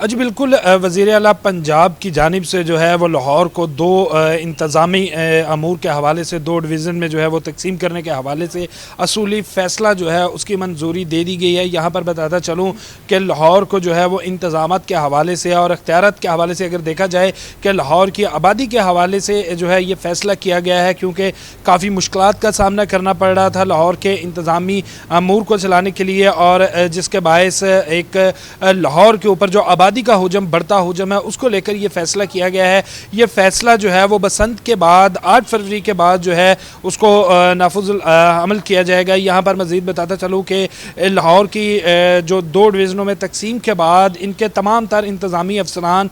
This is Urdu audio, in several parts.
جی بالکل، وزیر اعلیٰ پنجاب کی جانب سے جو ہے وہ لاہور کو دو انتظامی امور کے حوالے سے دو ڈویژن میں جو ہے وہ تقسیم کرنے کے حوالے سے اصولی فیصلہ جو ہے اس کی منظوری دے دی گئی ہے۔ یہاں پر بتاتا چلوں کہ لاہور کو جو ہے وہ انتظامات کے حوالے سے اور اختیارات کے حوالے سے اگر دیکھا جائے کہ لاہور کی آبادی کے حوالے سے جو ہے یہ فیصلہ کیا گیا ہے، کیونکہ کافی مشکلات کا سامنا کرنا پڑ رہا تھا لاہور کے انتظامی امور کو چلانے کے لیے، اور جس کے باعث ایک لاہور کے اوپر جو آبادی کا حجم بڑھتا حجم ہے اس کو لے کر یہ فیصلہ کیا گیا ہے۔ یہ فیصلہ جو ہے وہ بسنت کے بعد 8 فروری کے بعد جو ہے اس کو نافذ عمل کیا جائے گا۔ یہاں پر مزید بتاتا چلوں کہ لاہور کی جو دو ڈویژنوں میں تقسیم کے بعد ان کے تمام تر انتظامی افسران،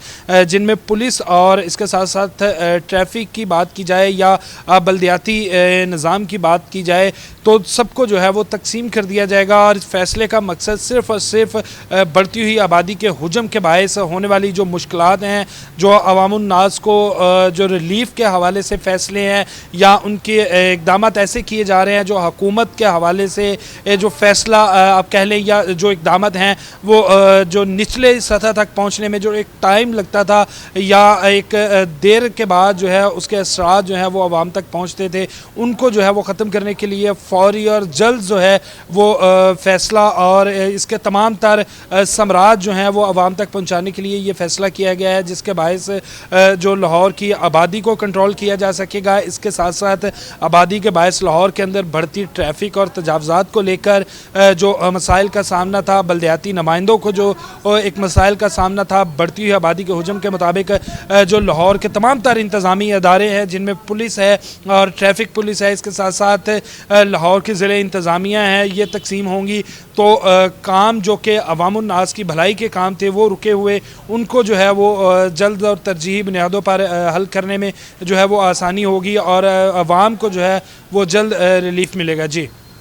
جن میں پولیس اور اس کے ساتھ ساتھ ٹریفک کی بات کی جائے یا بلدیاتی نظام کی بات کی جائے، تو سب کو جو ہے وہ تقسیم کر دیا جائے گا، اور اس فیصلے کا مقصد صرف اور صرف بڑھتی ہوئی آبادی کے حجم کے باعث ہونے والی جو مشکلات ہیں، جو عوام الناس کو جو ریلیف کے حوالے سے فیصلے ہیں یا ان کے اقدامات ایسے کیے جا رہے ہیں جو حکومت کے حوالے سے جو فیصلہ آپ کہہ لیں، یا جو اقدامات ہیں وہ جو نچلے سطح تک پہنچنے میں جو ایک ٹائم لگتا تھا یا ایک دیر کے بعد جو ہے اس کے اثرات جو ہیں وہ عوام تک پہنچتے تھے، ان کو جو ہے وہ ختم کرنے کے لیے فوری اور جلد جو ہے وہ فیصلہ اور اس کے تمام تر ثمرات جو ہیں وہ عوام تک پہنچانے کے لیے یہ فیصلہ کیا گیا ہے، جس کے باعث جو لاہور کی آبادی کو کنٹرول کیا جا سکے گا۔ اس کے ساتھ ساتھ آبادی کے باعث لاہور کے اندر بڑھتی ٹریفک اور تجاوزات کو لے کر جو مسائل کا سامنا تھا، بلدیاتی نمائندوں کو جو ایک مسائل کا سامنا تھا بڑھتی ہوئی آبادی کے حجم کے مطابق، جو لاہور کے تمام تر انتظامی ادارے ہیں جن میں پولیس ہے اور ٹریفک پولیس ہے، اس کے ساتھ ساتھ لاہور کی ضلع انتظامیہ ہیں، یہ تقسیم ہوں گی، تو کام جو کہ عوام الناس کی بھلائی کے کام تھے وہ رکے ہوئے، ان کو جو ہے وہ جلد اور ترجیحی بنیادوں پر حل کرنے میں جو ہے وہ آسانی ہوگی، اور عوام کو جو ہے وہ جلد ریلیف ملے گا۔ جی